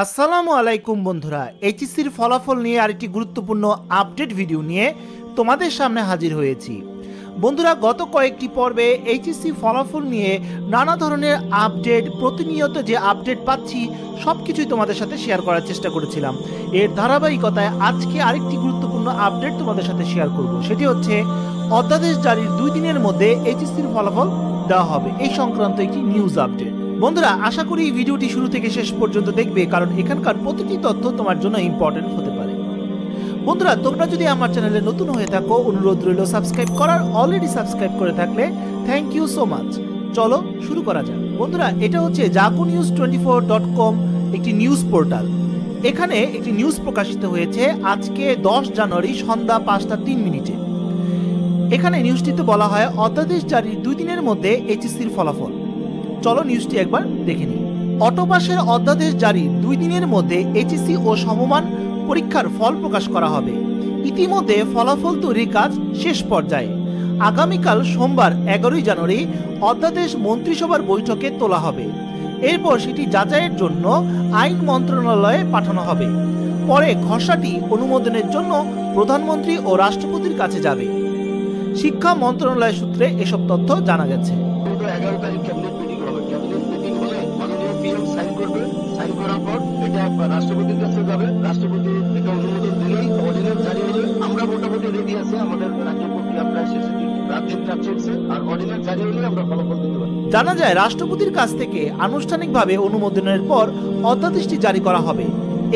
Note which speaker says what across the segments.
Speaker 1: আসসালামু আলাইকুম বন্ধুরা, এইচএসসির ফলাফল নিয়ে আরেকটি গুরুত্বপূর্ণ আপডেট ভিডিও নিয়ে তোমাদের সামনে হাজির হয়েছি। বন্ধুরা, গত কয়েকটি পর্বে এইচএসসি ফলাফল নিয়ে নানা ধরনের আপডেট, প্রতিনিয়ত যে আপডেট পাচ্ছি সব কিছুই তোমাদের সাথে শেয়ার করার চেষ্টা করেছিলাম। এর ধারাবাহিকতায় আজকে আরেকটি গুরুত্বপূর্ণ আপডেট তোমাদের সাথে শেয়ার করব। সেটি হচ্ছে অধ্যাদেশ জারির 2 দিনের মধ্যে এইচএসসির ফলাফল দেওয়া হবে, এই সংক্রান্ত একটি নিউজ আপডেট। বন্ধুরা, আশা করি এই ভিডিওটি শুরু থেকে শেষ পর্যন্ত দেখবে, কারণ এখানকার প্রতিটি তথ্য তোমার জন্য ইম্পর্টেন্ট হতে পারে। বন্ধুরা, তোমরা যদি আমার চ্যানেলে নতুন হয়ে থাকো, অনুরোধ রইল সাবস্ক্রাইব করার। অলরেডি সাবস্ক্রাইব করে থাকলে থ্যাংক ইউ সো মাচ। চলো শুরু করা যাক। বন্ধুরা, এটা হচ্ছে jaconews24.com, একটি নিউজ পোর্টাল। এখানে একটি নিউজ প্রকাশিত হয়েছে আজকে 10 জানুয়ারি সন্ধ্যা 5টা 3 মিনিটে। এখানে নিউজটিতে বলা হয় অধ্যাদেশ জারির 2 দিনের মধ্যে এইচএসসির ফলাফল। চলো নিউজটি একবার দেখে নিই। অটোপাসের অধ্যাদেশ জারির 2 দিনের মধ্যে এইচএসসি ও সমমান পরীক্ষার ফল প্রকাশ করা হবে। ইতিমধ্যে ফলাফল তৈরির কাজ শেষ পর্যায়ে। আগামীকাল সোমবার 11 জানুয়ারি অধ্যাদেশ মন্ত্রিসভার বৈঠকে তোলা হবে। এরপর সেটি যাচাইয়ের জন্য আইন মন্ত্রণালয়ে পাঠানো হবে। পরে খসড়াটি অনুমোদনের জন্য প্রধানমন্ত্রী ও রাষ্ট্রপতির কাছে যাবে। শিক্ষা মন্ত্রণালয় সূত্রে এসব তথ্য জানা গেছে।
Speaker 2: 11 তারিখ ক্যাবিনেট মিটিং হবে। ক্যাবিনেট মিটিং হলে মাননীয় পিএম সাইন করবে। সাইন করার পর এটা রাষ্ট্রপতির কাছে যাবে। রাষ্ট্রপতি এটা অনুমোদন দিলেই অর্ডিন্যান্স জারি হবে। আমরা মোটামুটি রেডি আছে, আমাদের রাজ্য প্রক্রিয়া প্রায় শেষের দিকে, রাজ্যের কাজ চলছে, আর অর্ডিন্যান্স জারি হলে আমরা ফলাফল দিতে পারি।
Speaker 1: জানা যায় রাষ্ট্রপতির কাছ থেকে আনুষ্ঠানিকভাবে অনুমোদনের পর অধ্যাদেশটি জারি করা হবে।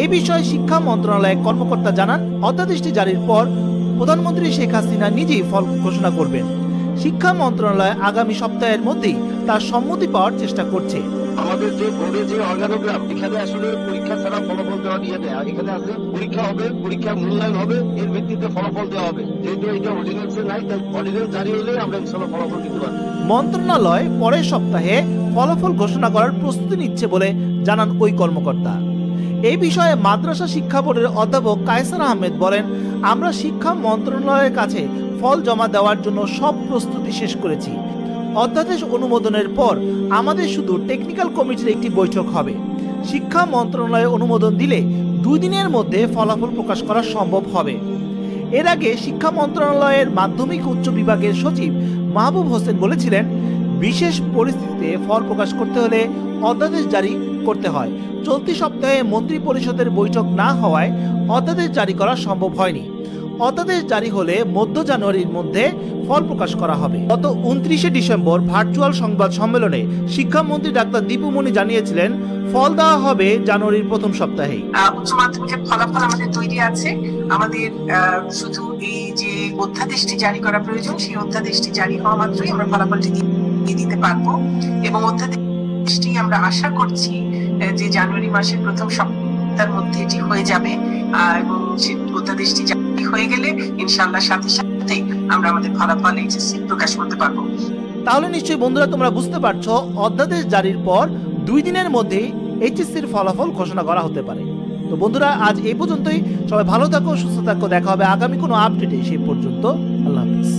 Speaker 1: এই বিষয়ে শিক্ষা মন্ত্রণালয়ের কর্মকর্তা জানান, অধ্যাদেশটি জারির পর প্রধানমন্ত্রী শেখ হাসিনা নিজেই ফল ঘোষণা করবেন। শিক্ষা মন্ত্রণালয় আগামী সপ্তাহের মধ্যেই তার সম্মতি পাওয়ার চেষ্টা করছে।
Speaker 2: আমাদের যে বোর্ডে যে অর্গানোগ্রাম, এখানে আসলে পরীক্ষা ছাড়া ফলাফল দেওয়া দিয়ে দেয়। এখানে আছে পরীক্ষা হবে, পরীক্ষার মূল্যায়ন হবে, এর ভিত্তিতে ফলাফল দেওয়া হবে। যেহেতু এটা অর্ডিন্যান্সে নাই, তাই অর্ডিন্যান্স জারি হলে আমরা ইনশাআল্লাহ ফলাফল দিতে পারবো।
Speaker 1: মন্ত্রণালয় পরের সপ্তাহে ফলাফল ঘোষণা করার প্রস্তুতি নিচ্ছে বলে জানান ওই কর্মকর্তা। এই বিষয়ে মাদ্রাসা শিক্ষা বোর্ডের অধ্যাপক কায়সার আহমেদ বলেন, আমরা শিক্ষা মন্ত্রণালয়ের কাছে ফল জমা দেওয়ার জন্য সব প্রস্তুতি শেষ করেছি। অধ্যাদেশ অনুমোদনের পর আমাদের শুধু টেকনিক্যাল কমিটির একটি বৈঠক হবে। শিক্ষা মন্ত্রণালয় অনুমোদন দিলে 2 দিনের মধ্যে ফলাফল প্রকাশ করা সম্ভব হবে। এর আগে শিক্ষা মন্ত্রণালয়ের মাধ্যমিক উচ্চ বিভাগের সচিব মাহবুব হোসেন বলেছিলেন, বিশেষ পরিস্থিতিতে ফল প্রকাশ করতে হলে অধ্যাদেশ জারি করতে হয়। চলতি সপ্তাহে মন্ত্রী পরিষদের বৈঠক না হওয়ায় অধ্যাদেশ জারি করা সম্ভব হয়নি। অধ্যাদেশ জারি হলে মধ্য জানুয়ারির মধ্যে ফল প্রকাশ করা হবে। গত 29 ডিসেম্বর ভার্চুয়াল সংবাদ সম্মেলনে শিক্ষামন্ত্রী ডাক্তার দীপুমণি জানিয়েছিলেন, ফল দেওয়া হবে জানুয়ারির প্রথম সপ্তাহে।
Speaker 3: উচ্চ মাধ্যমিকের ফলাফল আমাদের তৈরি আছে। আমাদের শুধু এই যে অধ্যাদেশটি জারি করা প্রয়োজন, সেই অধ্যাদেশটি জারি হওয়া মাত্রই আমরা ফলাফলটি দিয়ে দিতে পারবো। এবং অধ্যাদেশটি আমরা আশা করছি যে জানুয়ারি মাসের প্রথম সপ্তাহের মধ্যে এটি হয়ে যাবে। এবং সেই অধ্যাদেশটি জারি হয়ে গেলে ইনশাআল্লাহ সাথে সাথে আমরা আমাদের ফলাফল এইচএসসি প্রকাশ করতে পারবো।
Speaker 1: তাহলে নিশ্চয়ই বন্ধুরা তোমরা বুঝতে পারছো, অধ্যাদেশ জারির পর 2 দিনের মধ্যেই এইচএসসির ফলাফল ঘোষণা করা হতে পারে। তো বন্ধুরা, আজ এই পর্যন্তই। সবাই ভালো থাকো, সুস্থ থাকো। দেখা হবে আগামী কোনো আপডেটে। সেই পর্যন্ত আল্লাহ হাফেজ।